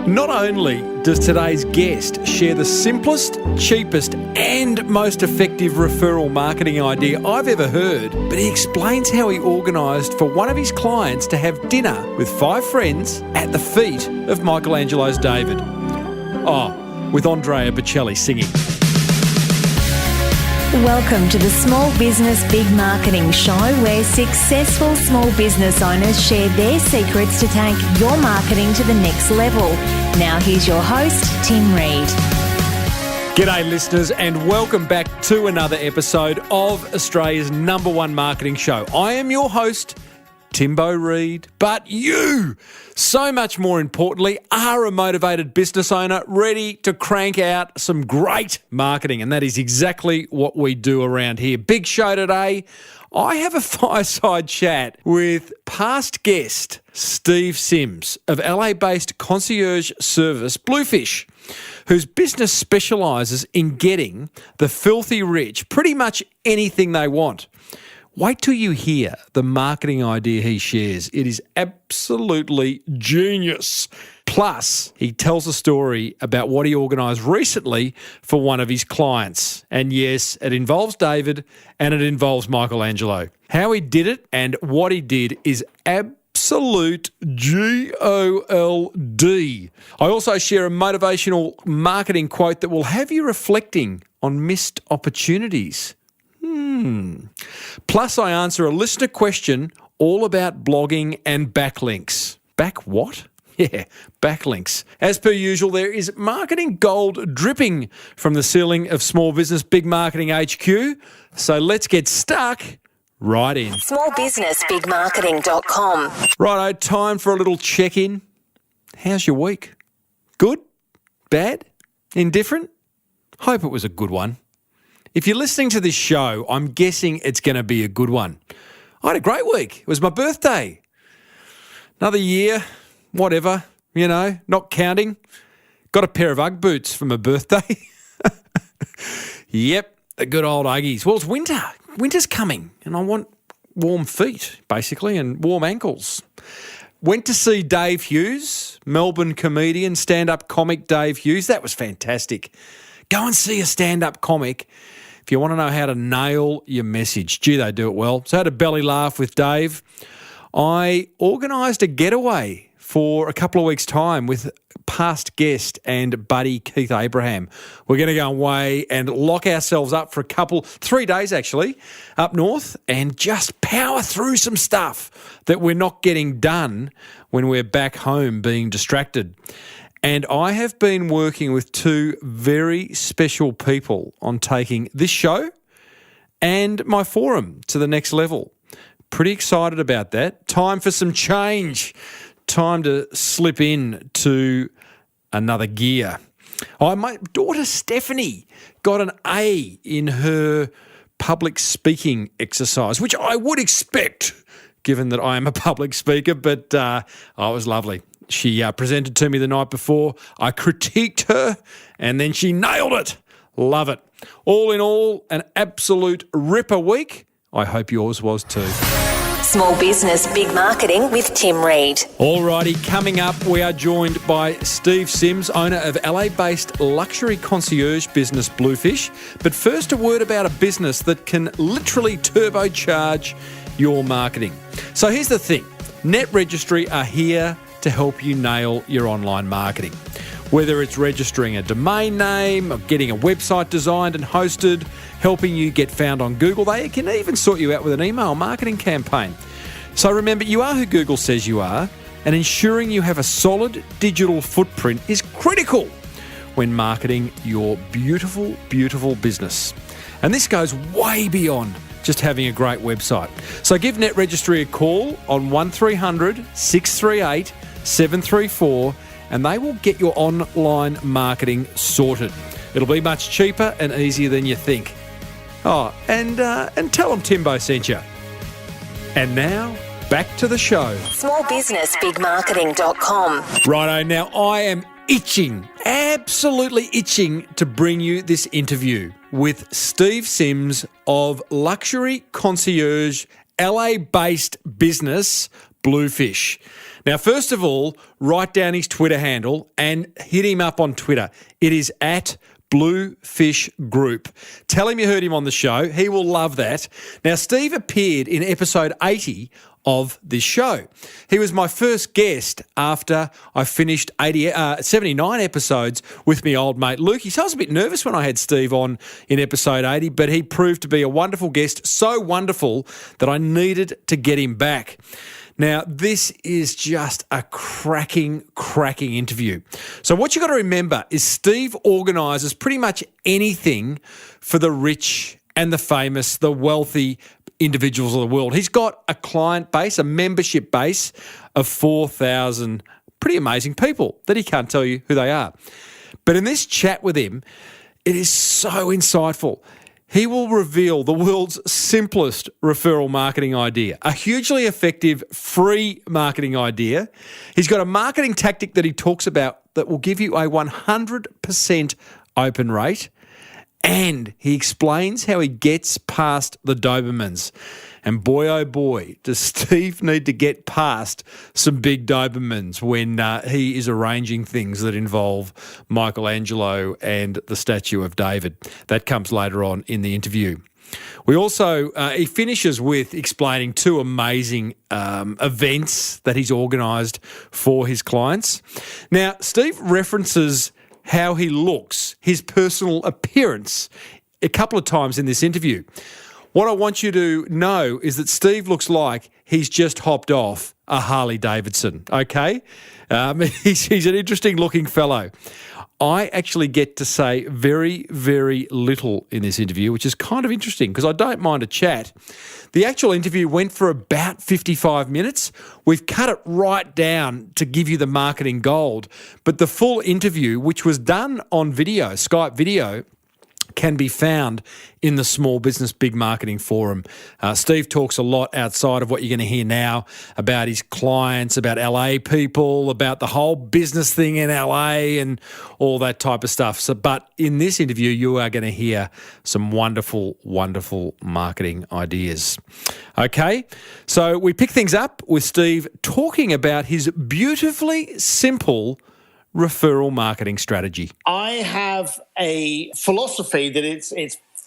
Not only does today's guest share the simplest, cheapest and most effective referral marketing idea I've ever heard, but he explains how he organised for one of his clients to have dinner with 5 friends at the feet of Michelangelo's David. Oh, with Andrea Bocelli singing. Welcome to the Small Business Big Marketing Show, where successful small business owners share their secrets to take your marketing to the next level. Now here's your host, Tim Reid. G'day listeners, and welcome back to another episode of Australia's #1 marketing show. I am your host, Timbo Reid, but you, so much more importantly, are a motivated business owner ready to crank out some great marketing, and that is exactly what we do around here. Big show today. I have a fireside chat with past guest Steve Sims of LA-based concierge service Bluefish, whose business specialises in getting the filthy rich pretty much anything they want. Wait till you hear the marketing idea he shares. It is absolutely genius. Plus, he tells a story about what he organised recently for one of his clients. And yes, it involves David and it involves Michelangelo. How he did it and what he did is absolute GOLD. I also share a motivational marketing quote that will have you reflecting on missed opportunities. Plus, I answer a listener question all about blogging and backlinks. Back what? Yeah, backlinks. As per usual, there is marketing gold dripping from the ceiling of Small Business Big Marketing HQ. So let's get stuck right in. Smallbusinessbigmarketing.com. Righto, time for a little check-in. How's your week? Good? Bad? Indifferent? Hope it was a good one. If you're listening to this show, I'm guessing it's going to be a good one. I had a great week. It was my birthday. Another year, whatever, not counting. Got a pair of Ugg boots for my birthday. Yep, the good old Uggies. Well, it's winter. Winter's coming, and I want warm feet, basically, and warm ankles. Went to see Dave Hughes, Melbourne comedian, stand-up comic Dave Hughes. That was fantastic. Go and see a stand-up comic if you want to know how to nail your message. Gee, they do it well. So I had a belly laugh with Dave. I organised a getaway for a couple of weeks' time with past guest and buddy Keith Abraham. We're going to go away and lock ourselves up for 3 days actually, up north, and just power through some stuff that we're not getting done when we're back home being distracted. And I have been working with 2 very special people on taking this show and my forum to the next level. Pretty excited about that. Time for some change. Time to slip in to another gear. My daughter Stephanie got an A in her public speaking exercise, which I would expect given that I am a public speaker, but it was lovely. She presented to me the night before. I critiqued her and then she nailed it. Love it. All in all, an absolute ripper week. I hope yours was too. Small Business Big Marketing with Tim Reid. Alrighty, coming up, we are joined by Steve Sims, owner of LA-based luxury concierge business Bluefish. But first, a word about a business that can literally turbocharge your marketing. So here's the thing. Netregistry are here to help you nail your online marketing. Whether it's registering a domain name, or getting a website designed and hosted, helping you get found on Google, they can even sort you out with an email marketing campaign. So remember, you are who Google says you are, and ensuring you have a solid digital footprint is critical when marketing your beautiful, beautiful business. And this goes way beyond just having a great website. So give Netregistry a call on 1300 638 734 and they will get your online marketing sorted. It'll be much cheaper and easier than you think. Oh, and tell them Timbo sent you. And now, back to the show. Smallbusinessbigmarketing.com. Righto, now I am absolutely itching to bring you this interview with Steve Sims of luxury concierge LA-based business Bluefish. Now, first of all, write down his Twitter handle and hit him up on Twitter. It is at Bluefish Group. Tell him you heard him on the show. He will love that. Now, Steve appeared in episode 80 of this show. He was my first guest after I finished 79 episodes with my old mate Lukey. So I was a bit nervous when I had Steve on in episode 80, but he proved to be a wonderful guest, so wonderful that I needed to get him back. Now, this is just a cracking interview. So what you got to remember is Steve organises pretty much anything for the rich and the famous, the wealthy individuals of the world. He's got a client base, a membership base of 4,000 pretty amazing people that he can't tell you who they are. But in this chat with him, it is so insightful. He will reveal the world's simplest referral marketing idea, a hugely effective free marketing idea. He's got a marketing tactic that he talks about that will give you a 100% open rate. And he explains how he gets past the Dobermans. And boy, oh boy, does Steve need to get past some big Dobermans when he is arranging things that involve Michelangelo and the statue of David. That comes later on in the interview. We also, he finishes with explaining two amazing events that he's organised for his clients. Now, Steve references how he looks, his personal appearance, a couple of times in this interview. What I want you to know is that Steve looks like he's just hopped off a Harley Davidson, okay? He's an interesting looking fellow. I actually get to say very, very little in this interview, which is kind of interesting because I don't mind a chat. The actual interview went for about 55 minutes. We've cut it right down to give you the marketing gold, but the full interview, which was done on video, Skype video, can be found in the Small Business Big Marketing Forum. Steve talks a lot outside of what you're going to hear now about his clients, about LA people, about the whole business thing in LA and all that type of stuff. But in this interview, you are going to hear some wonderful, wonderful marketing ideas. Okay, so we pick things up with Steve talking about his beautifully simple referral marketing strategy. I have a philosophy that it's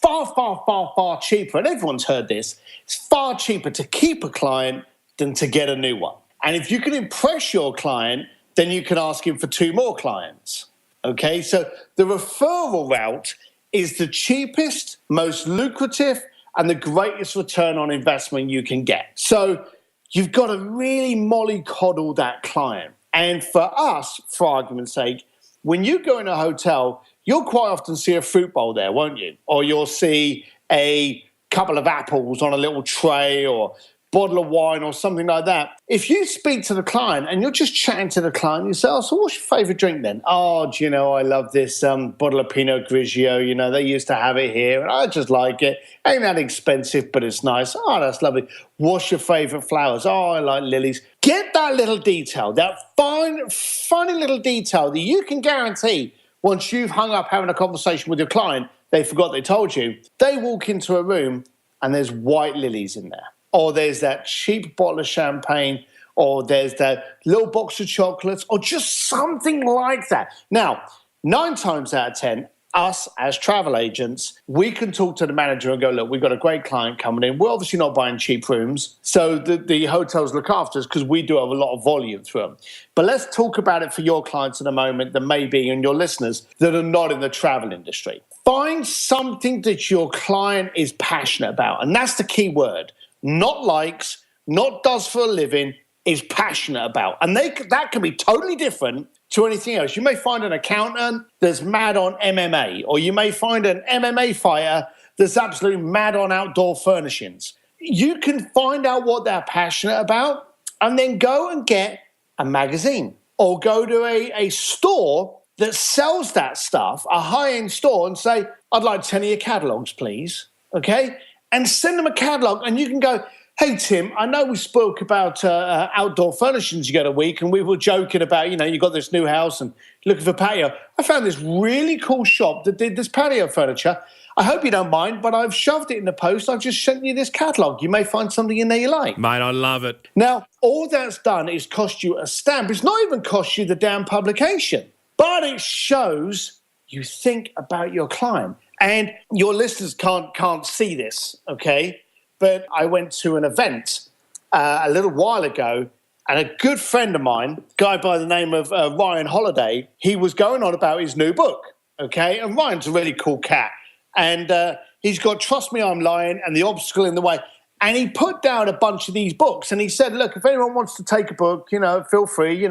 far cheaper, and everyone's heard this, it's far cheaper to keep a client than to get a new one. And if you can impress your client, then you can ask him for 2 more clients. Okay, so the referral route is the cheapest, most lucrative, and the greatest return on investment you can get. So you've got to really mollycoddle that client. And for us, for argument's sake, when you go in a hotel, you'll quite often see a fruit bowl there, won't you? Or you'll see a couple of apples on a little tray or bottle of wine or something like that. If you speak to the client and you're just chatting to the client, you say, oh, so what's your favourite drink then? Oh, do you know, I love this bottle of Pinot Grigio. You know, they used to have it here and I just like it. Ain't that expensive, but it's nice. Oh, that's lovely. What's your favourite flowers? Oh, I like lilies. Get that little detail, that fine, funny little detail that you can guarantee once you've hung up having a conversation with your client, they forgot they told you. They walk into a room and there's white lilies in there. Or there's that cheap bottle of champagne, or there's that little box of chocolates, or just something like that. Now, 9 times out of 10, us as travel agents, we can talk to the manager and go, look, we've got a great client coming in. We're obviously not buying cheap rooms, so the hotels look after us because we do have a lot of volume through them. But let's talk about it for your clients in a moment that may be, and your listeners that are not in the travel industry. Find something that your client is passionate about, and that's the key word. Not likes, not does for a living, is passionate about. And that can be totally different to anything else. You may find an accountant that's mad on MMA, or you may find an MMA fighter that's absolutely mad on outdoor furnishings. You can find out what they're passionate about and then go and get a magazine or go to a store that sells that stuff, a high-end store, and say, I'd like 10 of your catalogues, please, okay? And send them a catalogue, and you can go, hey, Tim, I know we spoke about outdoor furnishings you got a week, and we were joking about, you got this new house and looking for patio. I found this really cool shop that did this patio furniture. I hope you don't mind, but I've shoved it in the post. I've just sent you this catalogue. You may find something in there you like. Mate, I love it. Now, all that's done is cost you a stamp. It's not even cost you the damn publication, but it shows you think about your client. And your listeners can't see this, okay? But I went to an event a little while ago, and a good friend of mine, a guy by the name of Ryan Holiday, he was going on about his new book, okay? And Ryan's a really cool cat. And he's got Trust Me, I'm Lying and The Obstacle in the Way. And he put down a bunch of these books, and he said, look, if anyone wants to take a book, feel free,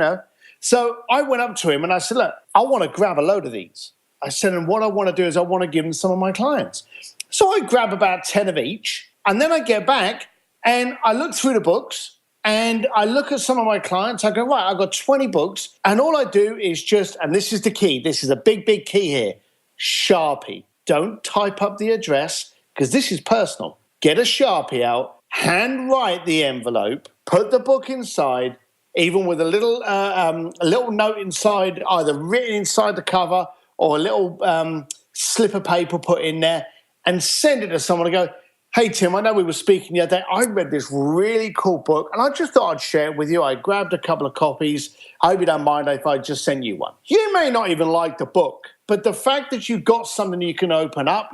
So I went up to him and I said, look, I want to grab a load of these. I said, and what I want to do is I want to give them to some of my clients. So I grab about 10 of each, and then I get back and I look through the books and I look at some of my clients. I go, right, I've got 20 books, and all I do is just, and this is the key, this is a big, big key here, Sharpie. Don't type up the address, because this is personal. Get a Sharpie out, handwrite the envelope, put the book inside, even with a little note inside, either written inside the cover or a little slip of paper put in there, and send it to someone and go, hey, Tim, I know we were speaking the other day. I read this really cool book, and I just thought I'd share it with you. I grabbed a couple of copies. I hope you don't mind if I just send you one. You may not even like the book, but the fact that you've got something you can open up,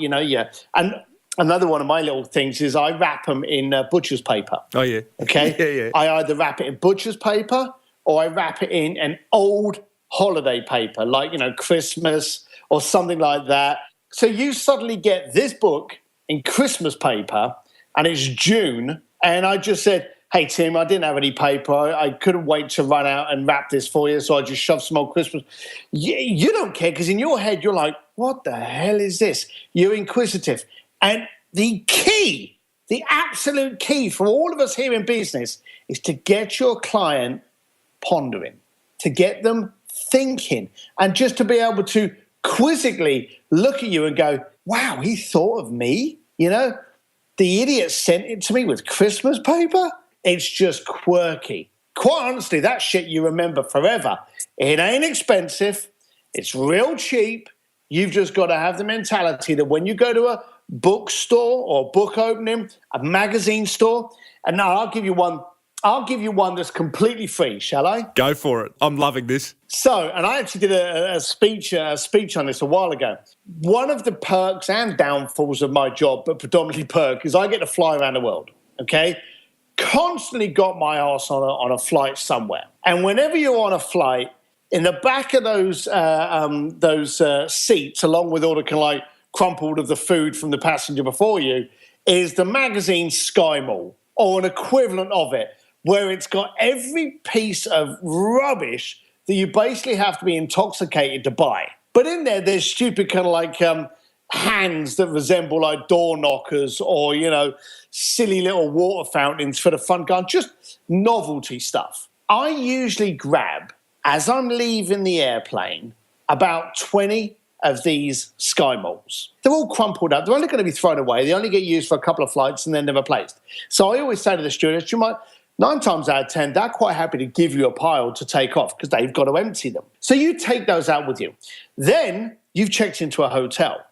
And another one of my little things is I wrap them in butcher's paper. Oh, yeah. Okay? Yeah. I either wrap it in butcher's paper or I wrap it in an old holiday paper, like, Christmas or something like that. So you suddenly get this book in Christmas paper, and it's June, and I just said, hey, Tim, I didn't have any paper. I couldn't wait to run out and wrap this for you, so I just shoved some old Christmas. You don't care, because in your head, you're like, what the hell is this? You're inquisitive. And the key, the absolute key for all of us here in business is to get your client pondering, to get them thinking, and just to be able to quizzically look at you and go, wow, he thought of me? The idiot sent it to me with Christmas paper? It's just quirky. Quite honestly, that shit you remember forever. It ain't expensive. It's real cheap. You've just got to have the mentality that when you go to a bookstore or book opening, a magazine store, and now I'll give you one that's completely free, shall I? Go for it. I'm loving this. So, and I actually did a speech on this a while ago. One of the perks and downfalls of my job, but predominantly perk, is I get to fly around the world, okay? Constantly got my arse on a flight somewhere. And whenever you're on a flight, in the back of those seats, along with all the kind of crumpled of the food from the passenger before you, is the magazine Sky Mall, or an equivalent of it, where it's got every piece of rubbish that you basically have to be intoxicated to buy. But in there, there's stupid kind of hands that resemble door knockers, or, silly little water fountains for the fun guy, just novelty stuff. I usually grab, as I'm leaving the airplane, about 20 of these Sky Malls. They're all crumpled up. They're only going to be thrown away. They only get used for a couple of flights and then never replaced. So I always say to the stewardess, 9 times out of 10, they're quite happy to give you a pile to take off because they've got to empty them. So you take those out with you. Then you've checked into a hotel.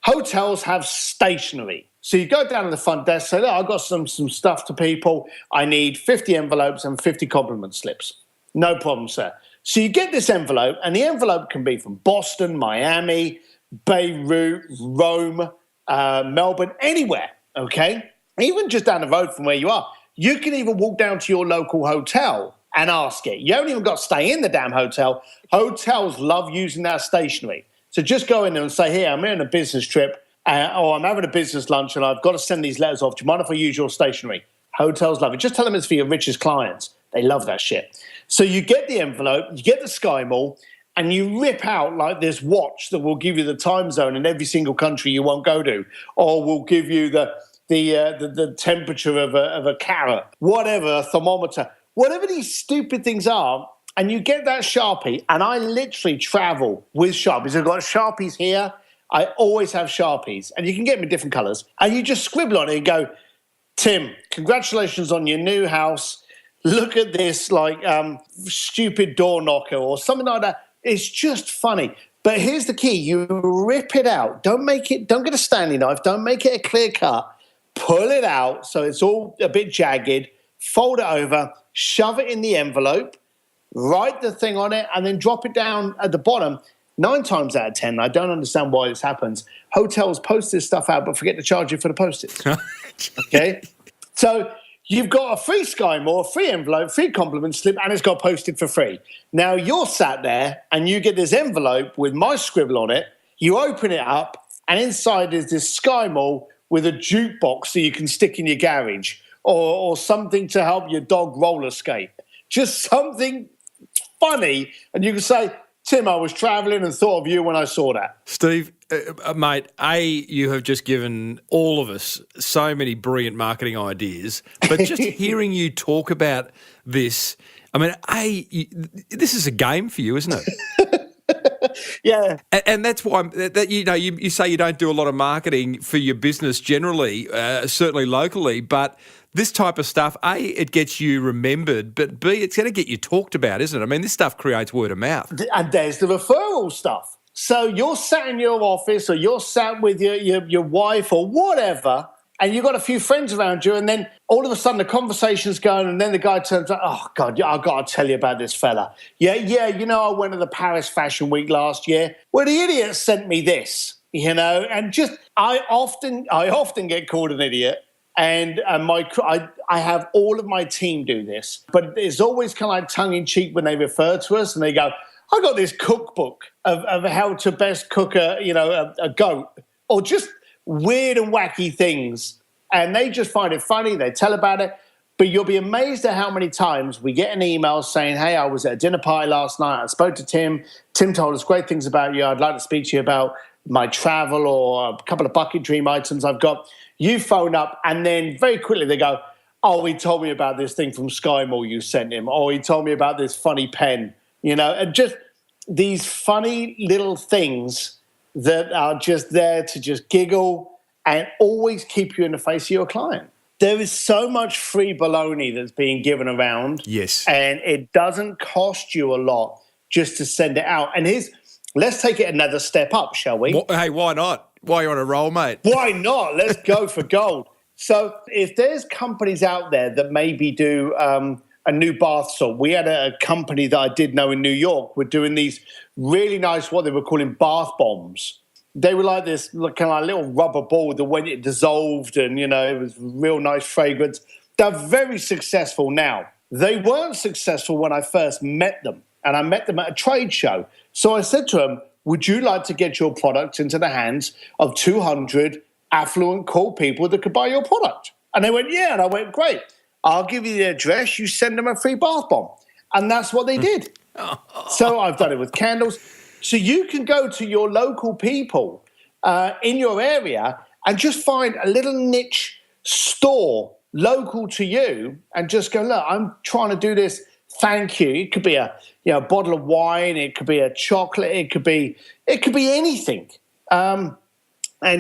Hotels have stationery. So you go down to the front desk, say, look, I've got some stuff to people. I need 50 envelopes and 50 compliment slips. No problem, sir. So you get this envelope, and the envelope can be from Boston, Miami, Beirut, Rome, Melbourne, anywhere, okay? Even just down the road from where you are. You can even walk down to your local hotel and ask it. You haven't even got to stay in the damn hotel. Hotels love using that stationery. So just go in there and say, here, I'm here on a business trip, or I'm having a business lunch and I've got to send these letters off. Do you mind if I use your stationery? Hotels love it. Just tell them it's for your richest clients. They love that shit. So you get the envelope, you get the Sky Mall, and you rip out this watch that will give you the time zone in every single country you won't go to, or will give you the temperature of a carrot, whatever, a thermometer, whatever these stupid things are, and you get that Sharpie, and I literally travel with Sharpies. I've got Sharpies here. I always have Sharpies, and you can get them in different colours, and you just scribble on it and go, Tim, congratulations on your new house. Look at this, stupid door knocker or something like that. It's just funny. But here's the key. You rip it out. Don't get a Stanley knife. Don't make it a clear cut. Pull it out so it's all a bit jagged. Fold it over. Shove it in the envelope. Write the thing on it and then drop it down at the bottom. 9 times out of 10, I don't understand why this happens. Hotels post this stuff out but forget to charge you for the postage. Okay? So you've got a free SkyMore, free envelope, free compliment slip, and it's got posted for free. Now you're sat there and you get this envelope with my scribble on it. You open it up and inside is this SkyMore with a jukebox so you can stick in your garage or something to help your dog roller skate. Just something funny. And you can say, Tim, I was travelling and thought of you when I saw that. Steve, mate, you have just given all of us so many brilliant marketing ideas, but just hearing you talk about this, I mean, this is a game for you, isn't it? Yeah. And that's why you say you don't do a lot of marketing for your business generally, certainly locally, but this type of stuff, A, it gets you remembered, but B, it's going to get you talked about, isn't it? I mean, this stuff creates word of mouth. And there's the referral stuff. So you're sat in your office or you're sat with your wife or whatever, and you've got a few friends around you, and then all of a sudden the conversation's going, and then the guy turns out, oh, God, I've got to tell you about this fella. Yeah, I went to the Paris Fashion Week last year. Well, the idiot sent me this, and just I often get called an idiot. And I have all of my team do this, but it's always kind of like tongue-in-cheek when they refer to us and they go, I got this cookbook of how to best cook a goat, or just weird and wacky things. And they just find it funny. They tell about it. But you'll be amazed at how many times we get an email saying, hey, I was at a dinner party last night. I spoke to Tim. Tim told us great things about you. I'd like to speak to you about my travel or a couple of bucket dream items I've got. You phone up and then very quickly they go, oh, he told me about this thing from SkyMore you sent him. Or he told me about this funny pen, and just these funny little things that are just there to just giggle and always keep you in the face of your client. There is so much free baloney that's being given around. Yes. And it doesn't cost you a lot just to send it out. And let's take it another step up, shall we? Hey, why not? Why you're on a roll, mate? Why not? Let's go for gold. So if there's companies out there that maybe do a new bath salt, we had a company that I did know in New York. We're doing these really nice, what they were calling bath bombs. They were like this kind of little rubber ball that when it dissolved and, it was real nice fragrance. They're very successful now. They weren't successful when I first met them, and I met them at a trade show. So I said to them, would you like to get your product into the hands of 200 affluent, cool people that could buy your product? And they went, yeah. And I went, great. I'll give you the address. You send them a free bath bomb. And that's what they did. So I've done it with candles. So you can go to your local people in your area and just find a little niche store local to you and just go, look, I'm trying to do this. Thank you. It could be a bottle of wine. It could be a chocolate. It could be anything. And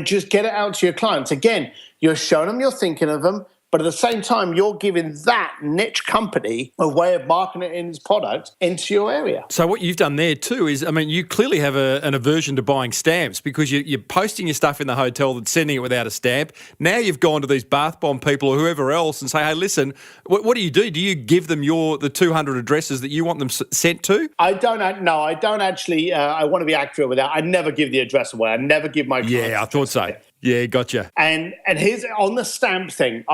just get it out to your clients. Again, you're showing them you're thinking of them, but at the same time, you're giving that niche company a way of marketing its product into your area. So what you've done there too is, you clearly have an aversion to buying stamps because you're posting your stuff in the hotel that's sending it without a stamp. Now you've gone to these bath bomb people or whoever else and say, hey, listen, what do you do? Do you give them the 200 addresses that you want them sent to? I don't actually. I want to be accurate with that. I never give the address away. I never give my clients. Yeah, I thought so. Yeah, gotcha. And here's on the stamp thing.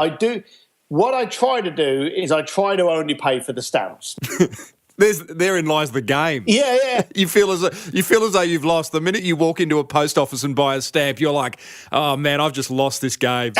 What I try to do is I try to only pay for the stamps. Therein lies the game. Yeah. You feel as though you've lost. The minute you walk into a post office and buy a stamp, you're like, oh man, I've just lost this game.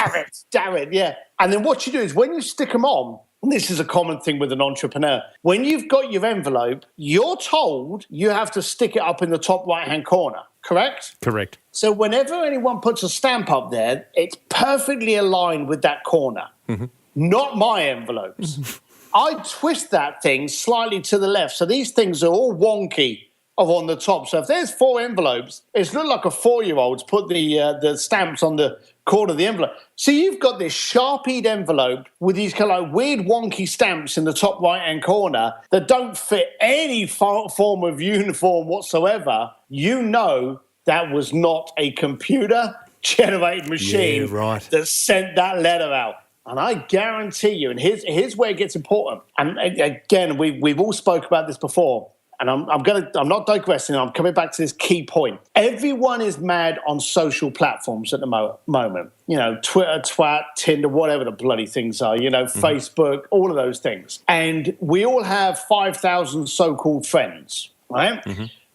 Damn it, yeah. And then what you do is when you stick them on, and this is a common thing with an entrepreneur, when you've got your envelope, you're told you have to stick it up in the top right-hand corner, correct? Correct. So whenever anyone puts a stamp up there, it's perfectly aligned with that corner. Mm-hmm. Not my envelopes. I twist that thing slightly to the left. So these things are all wonky are on the top. So if there's 4 envelopes, it's not like a 4-year-old's put the stamps on the corner of the envelope. So you've got this sharpied envelope with these kind of like weird wonky stamps in the top right-hand corner that don't fit any form of uniform whatsoever. You know that was not a computer-generated machine that sent that letter out. And I guarantee you, and here's where it gets important. And again, we've all spoke about this before. And I'm not digressing. I'm coming back to this key point. Everyone is mad on social platforms at the moment. You know, Twitter, Twat, Tinder, whatever the bloody things are. You know, Facebook, all of those things. And we all have 5,000 so-called friends, right?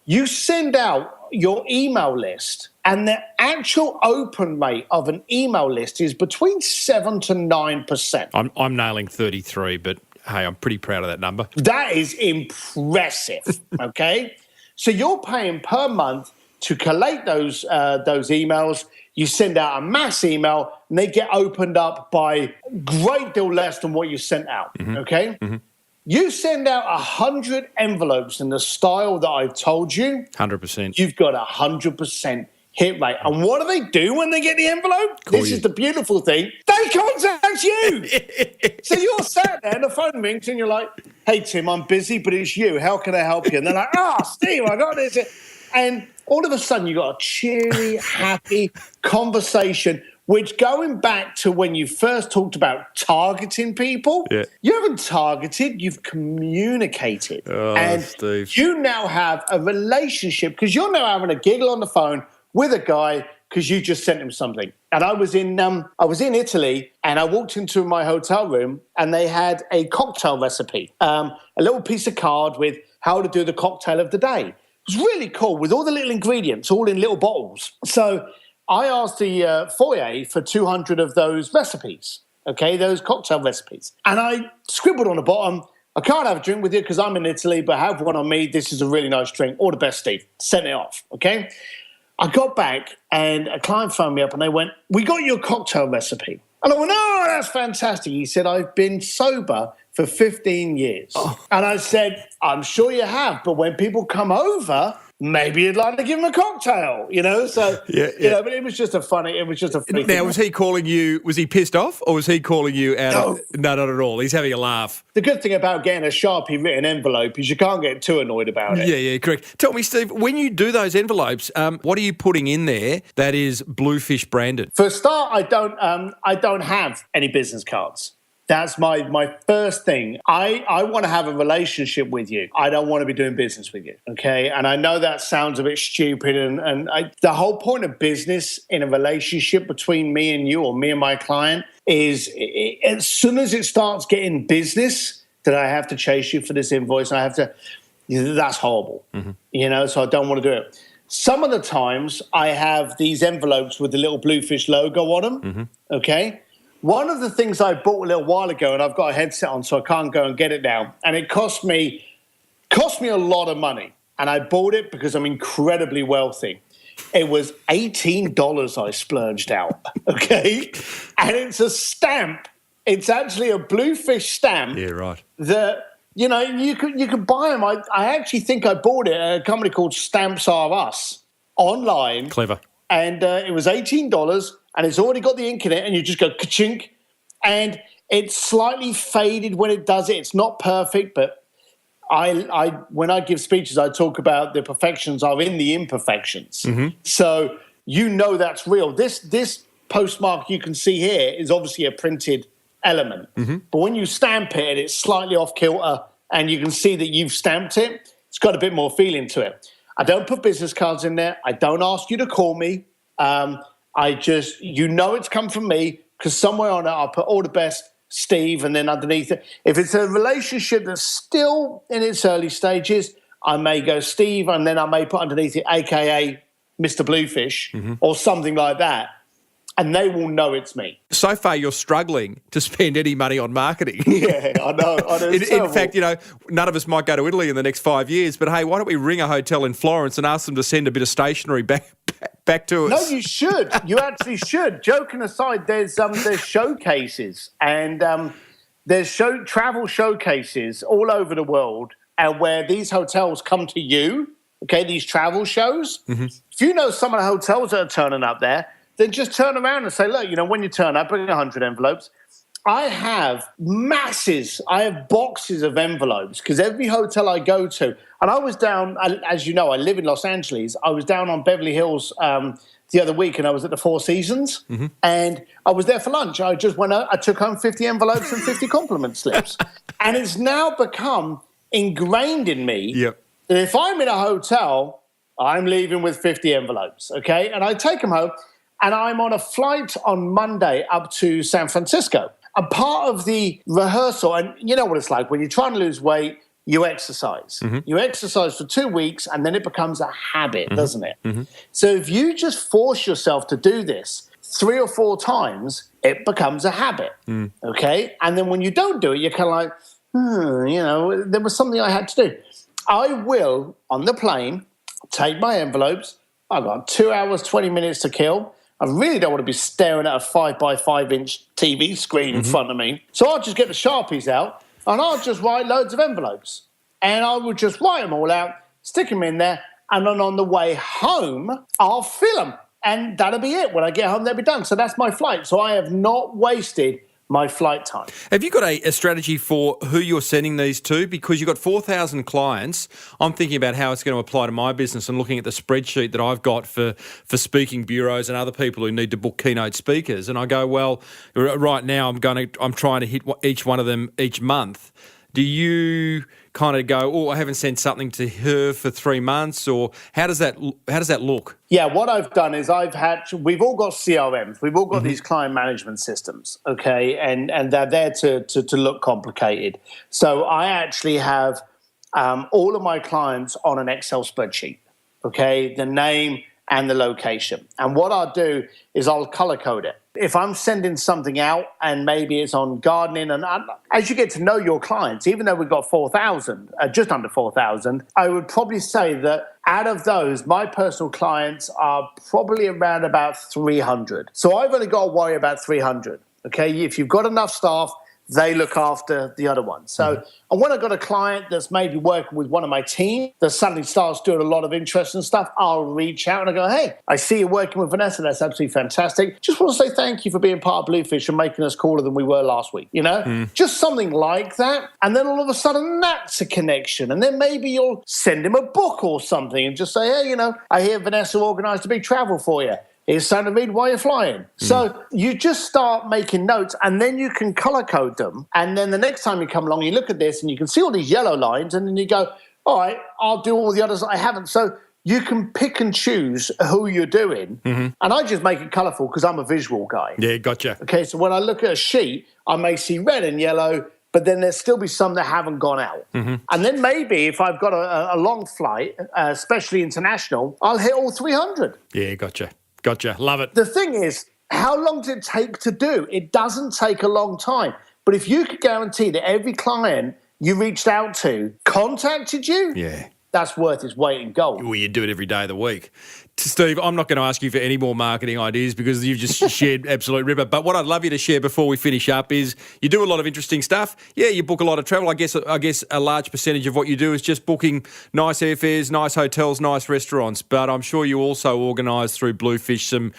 You send out your email list, and the actual open rate of an email list is between 7 to 9%. I'm nailing 33, but hey, I'm pretty proud of that number. That is impressive, okay? So you're paying per month to collate those emails. You send out a mass email, and they get opened up by a great deal less than what you sent out, okay? You send out 100 envelopes in the style that I've told you. 100%. You've got 100% hit rate. And what do they do when they get the envelope? This is the beautiful thing. They contact you. So you're sat there and the phone rings and you're like, hey, Tim, I'm busy, but it's you. How can I help you? And they're like, Steve, I got this. And all of a sudden you got a cheery, happy conversation, which going back to when you first talked about targeting people, you haven't targeted, you've communicated. And Steve, you now have a relationship because you're now having a giggle on the phone with a guy because you just sent him something. And I was in Italy, and I walked into my hotel room, and they had a cocktail recipe, a little piece of card with how to do the cocktail of the day. It was really cool with all the little ingredients, all in little bottles. So I asked the foyer for 200 of those recipes, okay, those cocktail recipes. And I scribbled on the bottom, I can't have a drink with you because I'm in Italy, but have one on me. This is a really nice drink. All the best, Steve. Sent it off, okay? I got back and a client phoned me up and they went, we got your cocktail recipe. And I went, oh, that's fantastic. He said, I've been sober for 15 years. And I said, I'm sure you have, but when people come over, maybe you'd like to give them a cocktail, you know? So, you know, but it was just a funny Now, thing. was he calling you, was he pissed off or was he calling you out? No, not at all. He's having a laugh. The good thing about getting a Sharpie written envelope is you can't get too annoyed about it. Yeah, correct. Tell me, Steve, when you do those envelopes, what are you putting in there that is Bluefish branded? For a start, I don't have any business cards. That's my first thing. I want to have a relationship with you. I don't want to be doing business with you, okay? And I know that sounds a bit stupid. And the whole point of business in a relationship between me and you or me and my client is as soon as it starts getting business, that I have to chase you for this invoice. And I have to, that's horrible, you know? So I don't want to do it. Some of the times I have these envelopes with the little Bluefish logo on them, okay? One of the things I bought a little while ago, and I've got a headset on, so I can't go and get it now, and it cost me a lot of money. And I bought it because I'm incredibly wealthy. It was $18 I splurged out, okay? And it's a stamp. It's actually a Bluefish stamp. Yeah, right. That, you know, you could buy them. I actually think I bought it at a company called Stamps R Us online. Clever. And it was $18. And it's already got the ink in it, and you just go ka-chink, and it's slightly faded when it does it. It's not perfect, but I when I give speeches, I talk about the perfections are in the imperfections. So you know that's real. This postmark you can see here is obviously a printed element, but when you stamp it, and it's slightly off kilter, and you can see that you've stamped it, it's got a bit more feeling to it. I don't put business cards in there. I don't ask you to call me. I just, you know it's come from me because somewhere on it I'll put all the best, Steve, and then underneath it. If it's a relationship that's still in its early stages, I may go Steve, and then I may put underneath it, AKA Mr. Bluefish, or something like that. And they will know it's me. So far, you're struggling to spend any money on marketing. Yeah, I know. In fact, you know, none of us might go to Italy in the next 5 years, but hey, why don't we ring a hotel in Florence and ask them to send a bit of stationery back to us? No, you should. You actually should. Joking aside, there's showcases and there's travel showcases all over the world, and where these hotels come to you okay, these travel shows. If you know some of the hotels that are turning up there, then just turn around and say, look, when you turn up, bring 100 envelopes. I have boxes of envelopes because every hotel I go to, and I was down, as you know, I live in Los Angeles. I was down on Beverly Hills the other week, and I was at the Four Seasons, and I was there for lunch. I just went out, I took home 50 envelopes and 50 compliment slips. And it's now become ingrained in me that if I'm in a hotel, I'm leaving with 50 envelopes, okay? And I take them home, and I'm on a flight on Monday up to San Francisco. And part of the rehearsal, and you know what it's like, when you're trying to lose weight, you exercise. You exercise for 2 weeks, and then it becomes a habit, doesn't it? So if you just force yourself to do this 3 or 4 times, it becomes a habit, okay? And then when you don't do it, you're kind of like, there was something I had to do. I will, on the plane, take my envelopes. I've got 2 hours, 20 minutes to kill. I really don't want to be staring at a 5x5-inch TV screen in front of me. So I'll just get the Sharpies out, and I'll just write loads of envelopes. And I will just write them all out, stick them in there, and then on the way home, I'll fill them. And that'll be it. When I get home, they'll be done. So that's my flight. So I have not wasted my flight time. Have you got a strategy for who you're sending these to? Because you've got 4,000 clients. I'm thinking about how it's going to apply to my business and looking at the spreadsheet that I've got for speaking bureaus and other people who need to book keynote speakers. And I go, well, right now I'm trying to hit each one of them each month. Do you kind of go, oh, I haven't sent something to her for 3 months, or how does that look? Yeah, what I've done is we've all got CRMs, we've all got these client management systems, okay, and they're there to look complicated. So I actually have all of my clients on an Excel spreadsheet, okay, the name and the location. And what I'll do is I'll color code it. If I'm sending something out and maybe it's on gardening, and as you get to know your clients, even though we've got 4,000, just under 4,000, I would probably say that out of those, my personal clients are probably around about 300. So I've only got to worry about 300, okay? If you've got enough staff, they look after the other one. So and when I've got a client that's maybe working with one of my team that suddenly starts doing a lot of interesting stuff, I'll reach out and I go, hey, I see you're working with Vanessa. That's absolutely fantastic. Just want to say thank you for being part of Bluefish and making us cooler than we were last week, Just something like that. And then all of a sudden that's a connection. And then maybe you'll send him a book or something and just say, hey, I hear Vanessa organised a big travel for you. Here's Tim Reid while you're flying. So you just start making notes, and then you can color code them. And then the next time you come along, you look at this and you can see all these yellow lines, and then you go, all right, I'll do all the others that I haven't. So you can pick and choose who you're doing. And I just make it colorful because I'm a visual guy. Yeah, gotcha. Okay, so when I look at a sheet, I may see red and yellow, but then there'll still be some that haven't gone out. And then maybe if I've got a long flight, especially international, I'll hit all 300. Yeah, gotcha. Love it. The thing is, how long does it take to do? It doesn't take a long time. But if you could guarantee that every client you reached out to contacted you, that's worth its weight in gold. Well, you do it every day of the week. Steve, I'm not going to ask you for any more marketing ideas because you've just shared absolute ripper. But what I'd love you to share before we finish up is you do a lot of interesting stuff. Yeah, you book a lot of travel. I guess a large percentage of what you do is just booking nice airfares, nice hotels, nice restaurants. But I'm sure you also organise through Bluefish some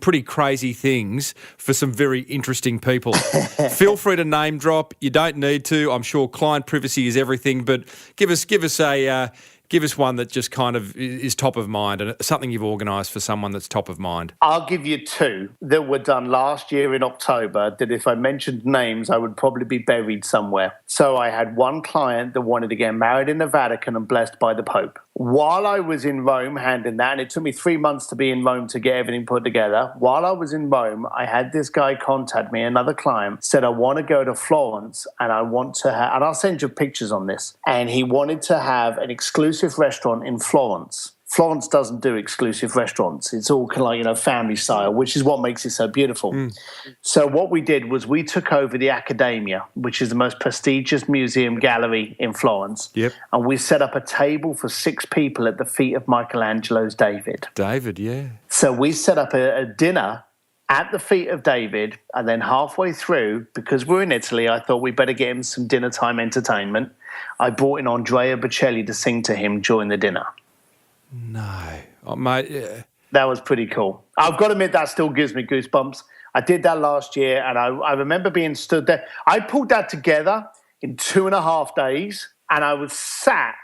pretty crazy things for some very interesting people. Feel free to name drop. You don't need to. I'm sure client privacy is everything. But give us one that just kind of is top of mind and something you've organised for someone that's top of mind. I'll give you 2 that were done last year in October that if I mentioned names, I would probably be buried somewhere. So I had one client that wanted to get married in the Vatican and blessed by the Pope. While I was in Rome handing that, and it took me 3 months to be in Rome to get everything put together, while I was in Rome, I had this guy contact me, another client, said, I want to go to Florence and I want to have, and I'll send you pictures on this, and he wanted to have an exclusive restaurant in Florence. Florence doesn't do exclusive restaurants. It's all kind of like, family style, which is what makes it so beautiful. So what we did was we took over the Accademia, which is the most prestigious museum gallery in Florence. And we set up a table for 6 people at the feet of Michelangelo's David. David, yeah. So we set up a dinner at the feet of David, and then halfway through, because we're in Italy, I thought we better get him some dinner time entertainment. I brought in Andrea Bocelli to sing to him during the dinner. No. Oh, mate, yeah. That was pretty cool. I've got to admit, that still gives me goosebumps. I did that last year, and I remember being stood there. I pulled that together in 2.5 days, and I was sat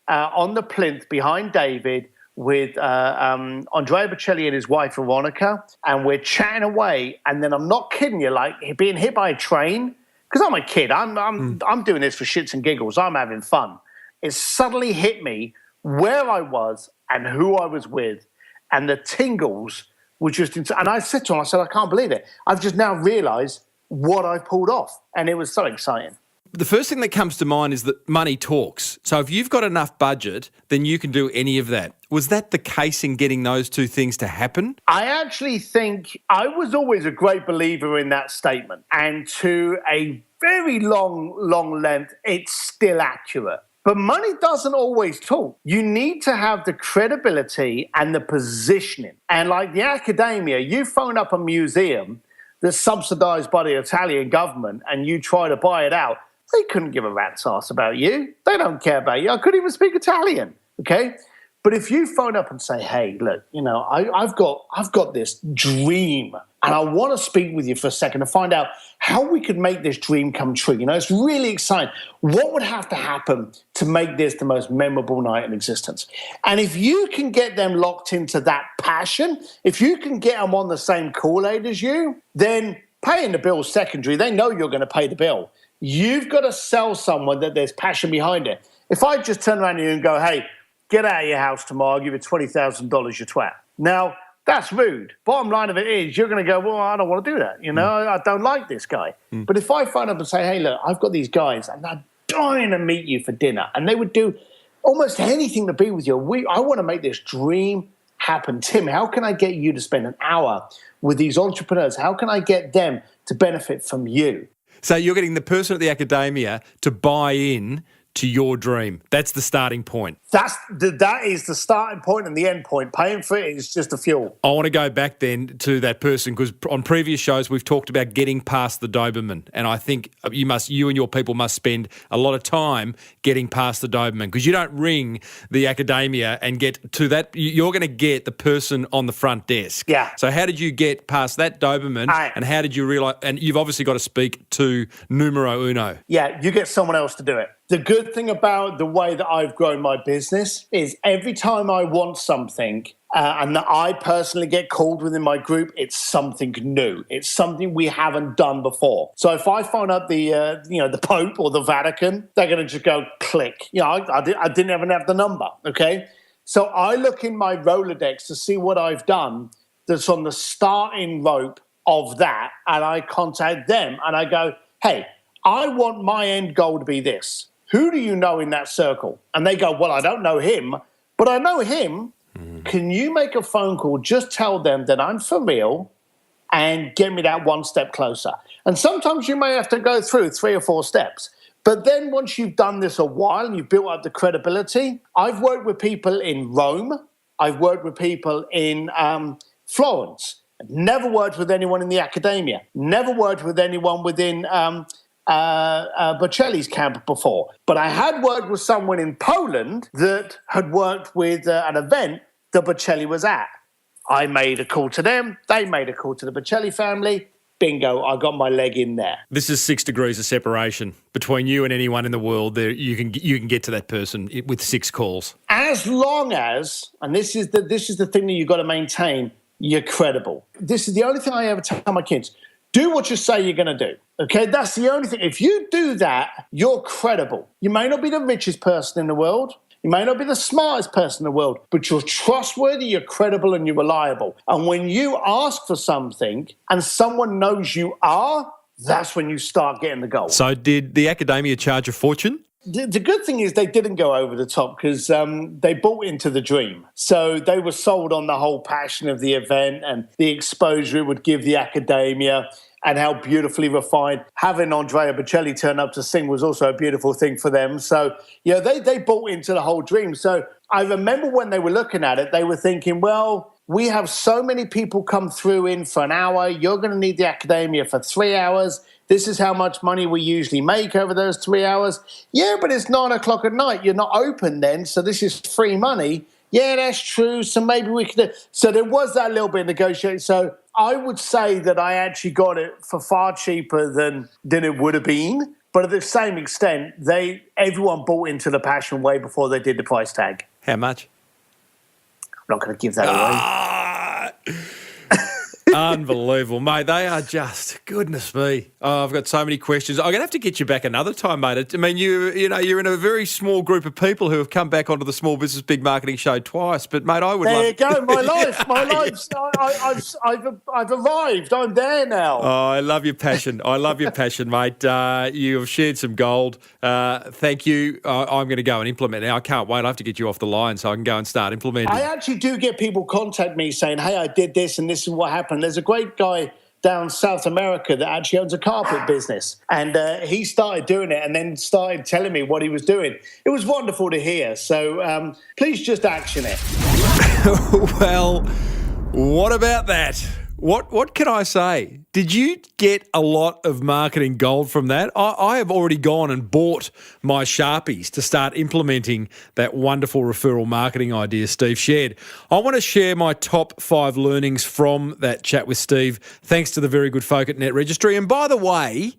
on the plinth behind David with Andrea Bocelli and his wife, Veronica, and we're chatting away. And then I'm not kidding you, like being hit by a train, because I'm a kid. I'm doing this for shits and giggles. I'm having fun. It suddenly hit me where I was and who I was with, and the tingles were just insane. And I said to him, I said, I can't believe it. I've just now realised what I pulled off. And it was so exciting. The first thing that comes to mind is that money talks. So if you've got enough budget, then you can do any of that. Was that the case in getting those two things to happen? I actually think I was always a great believer in that statement. And to a very long length, it's still accurate. But money doesn't always talk. You need to have the credibility and the positioning. And like the academia, you phone up a museum that's subsidized by the Italian government and you try to buy it out, they couldn't give a rat's ass about you. They don't care about you. I couldn't even speak Italian, okay? But if you phone up and say, hey, look, you know, I've got this dream and I want to speak with you for a second to find out how we could make this dream come true. You know, it's really exciting. What would have to happen to make this the most memorable night in existence? And if you can get them locked into that passion, if you can get them on the same Kool-Aid as you, then paying the bill's secondary. They know you're going to pay the bill. You've got to sell someone that there's passion behind it. If I just turn around to you and go, hey, get out of your house tomorrow, I'll give you $20,000, you twat. Now, that's rude. Bottom line of it is you're going to go, well, I don't want to do that. You know, I don't like this guy. But if I phone up and say, hey, look, I've got these guys and they're dying to meet you for dinner and they would do almost anything to be with you. I want to make this dream happen. Tim, how can I get you to spend an hour with these entrepreneurs? How can I get them to benefit from you? So you're getting the person at the academia to buy in to your dream. That's the starting point. That is the starting point and the end point. Paying for it is just the fuel. I want to go back then to that person because on previous shows we've talked about getting past the Doberman, and I think you and your people must spend a lot of time getting past the Doberman because you don't ring the academia and get to that. You're going to get the person on the front desk. Yeah. So how did you get past that Doberman, and how did you realise? And you've obviously got to speak to numero uno. Yeah, you get someone else to do it. The good thing about the way that I've grown my business is every time I want something and that I personally get called within my group, it's something new. It's something we haven't done before. So if I phone up the Pope or the Vatican, they're going to just go click. You know, I didn't even have the number, okay? So I look in my Rolodex to see what I've done that's on the starting rope of that, and I contact them and I go, hey, I want my end goal to be this. Who do you know in that circle? And they go, well, I don't know him, but I know him. Can you make a phone call? Just tell them that I'm for real and get me that one step closer. And sometimes you may have to go through 3 or 4 steps. But then once you've done this a while and you've built up the credibility, I've worked with people in Rome. I've worked with people in Florence. I've never worked with anyone in the academia. Never worked with anyone within Bocelli's camp before. But I had worked with someone in Poland that had worked with an event that Bocelli was at. I made a call to them. They made a call to the Bocelli family. Bingo, I got my leg in there. This is 6 degrees of separation between you and anyone in the world. There, you can get to that person with 6 calls. As long as, and this is the thing that you've got to maintain, you're credible. This is the only thing I ever tell my kids. Do what you say you're going to do, okay? That's the only thing. If you do that, you're credible. You may not be the richest person in the world. You may not be the smartest person in the world, but you're trustworthy, you're credible, and you're reliable. And when you ask for something and someone knows you are, that's when you start getting the goal. So did the academia charge a fortune? The good thing is they didn't go over the top because they bought into the dream. So they were sold on the whole passion of the event and the exposure it would give the academia and how beautifully refined. Having Andrea Bocelli turn up to sing was also a beautiful thing for them. So, yeah, they bought into the whole dream. So I remember when they were looking at it, they were thinking, well, we have so many people come through in for an hour. You're going to need the academia for 3 hours. This is how much money we usually make over those 3 hours. Yeah, but it's 9 o'clock at night. You're not open then, so this is free money. yeah, that's true. So maybe we could. So there was that little bit of negotiating. So I would say that I actually got it for far cheaper than it would have been. But at the same extent, everyone bought into the passion way before they did the price tag. How much? I'm not going to give that away. Unbelievable, mate. They are just, goodness me. Oh, I've got so many questions. I'm going to have to get you back another time, mate. I mean, you're in a very small group of people who have come back onto the Small Business Big Marketing Show twice. But, mate, I would There love... you go, my life. I've arrived. I'm there now. Oh, I love your passion. Mate. You have shared some gold. Thank you. I'm going to go and implement now. I can't wait. I have to get you off the line so I can go and start implementing. I actually do get people contact me saying, hey, I did this and this is what happened. There's a great guy down South America that actually owns a carpet business. And he started doing it and then started telling me what he was doing. It was wonderful to hear. So please just action it. Well, what about that? What can I say? Did you get a lot of marketing gold from that? I have already gone and bought my Sharpies to start implementing that wonderful referral marketing idea Steve shared. I want to share my top 5 learnings from that chat with Steve, thanks to the very good folk at Netregistry. And by the way,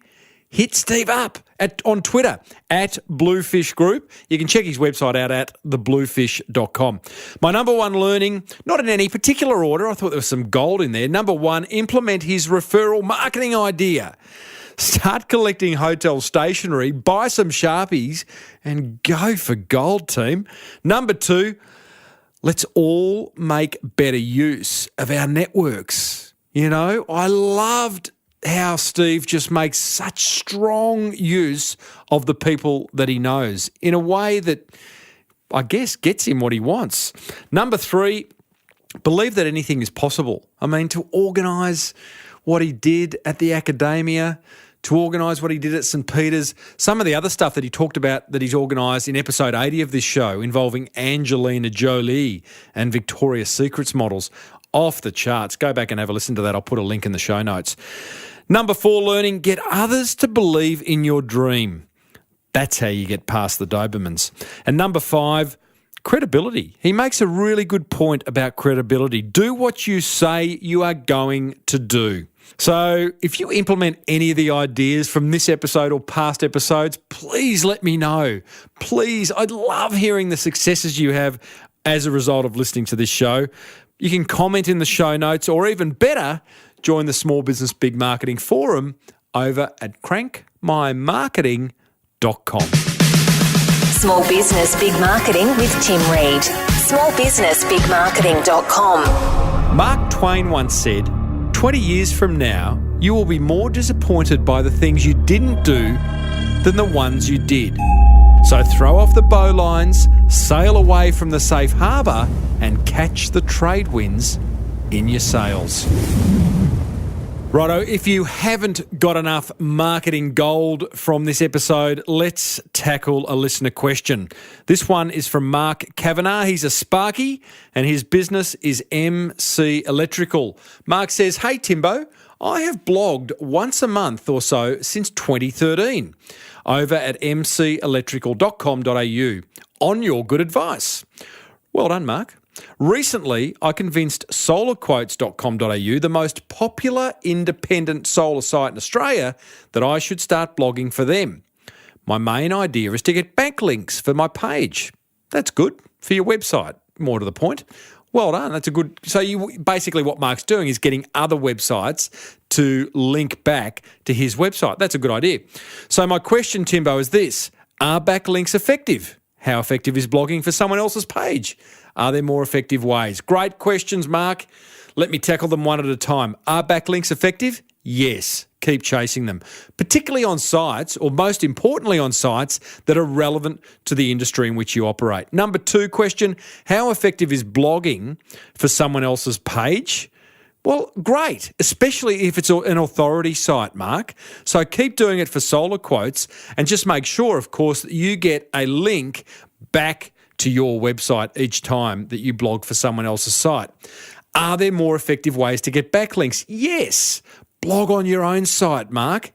hit Steve up on Twitter at Bluefish Group. You can check his website out at thebluefish.com. My number 1 learning, not in any particular order, I thought there was some gold in there. Number 1, implement his referral marketing idea. Start collecting hotel stationery, buy some Sharpies, and go for gold, team. Number 2, let's all make better use of our networks. You know, I loved how Steve just makes such strong use of the people that he knows in a way that, I guess, gets him what he wants. Number 3, believe that anything is possible. I mean, to organise what he did at the Academia, to organise what he did at St. Peter's, some of the other stuff that he talked about that he's organised in episode 80 of this show involving Angelina Jolie and Victoria's Secrets models. Off the charts. Go back and have a listen to that. I'll put a link in the show notes. Number 4 learning, get others to believe in your dream. That's how you get past the Dobermans. And number 5, credibility. He makes a really good point about credibility. Do what you say you are going to do. So if you implement any of the ideas from this episode or past episodes, please let me know. Please, I'd love hearing the successes you have as a result of listening to this show. You can comment in the show notes, or even better, join the Small Business Big Marketing Forum over at crankmymarketing.com. Small Business Big Marketing with Tim Reid. smallbusinessbigmarketing.com. Mark Twain once said, 20 years from now, you will be more disappointed by the things you didn't do than the ones you did. So throw off the bowlines, sail away from the safe harbour, and catch the trade winds in your sails. Righto, if you haven't got enough marketing gold from this episode, let's tackle a listener question. This one is from Mark Kavanagh. He's a Sparky and his business is MC Electrical. Mark says, hey Timbo, I have blogged once a month or so since 2013 over at mcelectrical.com.au on your good advice. Well done, Mark. Recently, I convinced solarquotes.com.au, the most popular independent solar site in Australia, that I should start blogging for them. My main idea is to get backlinks for my page. That's good for your website. More to the point. Well done. That's a good... So basically what Mark's doing is getting other websites to link back to his website. That's a good idea. So my question, Timbo, is this. Are backlinks effective? How effective is blogging for someone else's page? Are there more effective ways? Great questions, Mark. Let me tackle them one at a time. Are backlinks effective? Yes. Keep chasing them, particularly on sites, or most importantly on sites that are relevant to the industry in which you operate. Number 2 question, how effective is blogging for someone else's page? Well, great, especially if it's an authority site, Mark. So keep doing it for Solar Quotes and just make sure, of course, that you get a link back to your website each time that you blog for someone else's site. Are there more effective ways to get backlinks? Yes. Blog on your own site, Mark.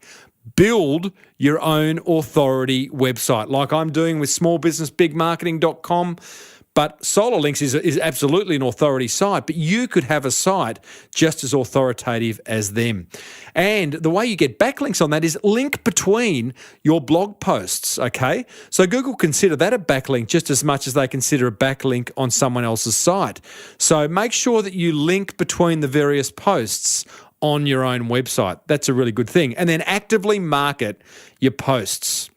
Build your own authority website like I'm doing with smallbusinessbigmarketing.com. But SolarLinks is absolutely an authority site, but you could have a site just as authoritative as them. And the way you get backlinks on that is link between your blog posts, okay? So Google consider that a backlink just as much as they consider a backlink on someone else's site. So make sure that you link between the various posts on your own website. That's a really good thing. And then actively market your posts.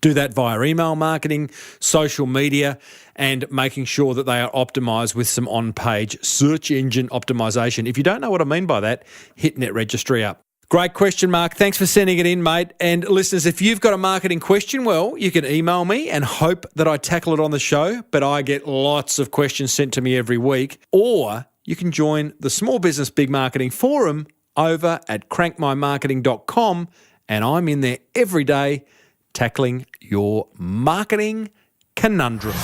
Do that via email marketing, social media, and making sure that they are optimized with some on-page search engine optimization. If you don't know what I mean by that, hit Netregistry up. Great question, Mark. Thanks for sending it in, mate. And listeners, if you've got a marketing question, well, you can email me and hope that I tackle it on the show, but I get lots of questions sent to me every week. Or you can join the Small Business Big Marketing Forum over at crankmymarketing.com, and I'm in there every day tackling your marketing conundrums.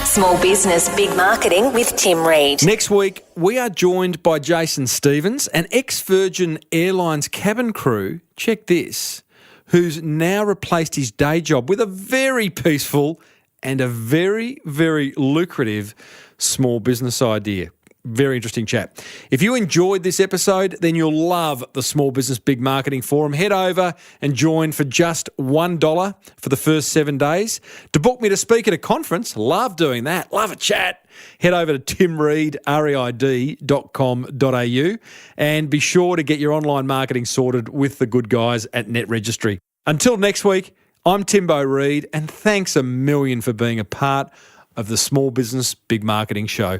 Small Business Big Marketing with Tim Reid. Next week, we are joined by Jason Stevens, an ex-Virgin Airlines cabin crew, check this, who's now replaced his day job with a very peaceful and a very, very lucrative small business idea. Very interesting chat. If you enjoyed this episode, then you'll love the Small Business Big Marketing Forum. Head over and join for just $1 for the first 7 days. To book me to speak at a conference, love doing that, love a chat, head over to timreid.com.au and be sure to get your online marketing sorted with the good guys at Netregistry. Until next week, I'm Timbo Reid, and thanks a million for being a part of the Small Business Big Marketing Show.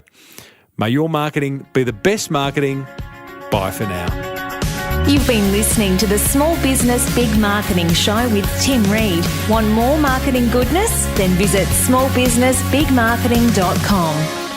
May your marketing be the best marketing. Bye for now. You've been listening to the Small Business Big Marketing Show with Tim Reid. Want more marketing goodness? Then visit smallbusinessbigmarketing.com.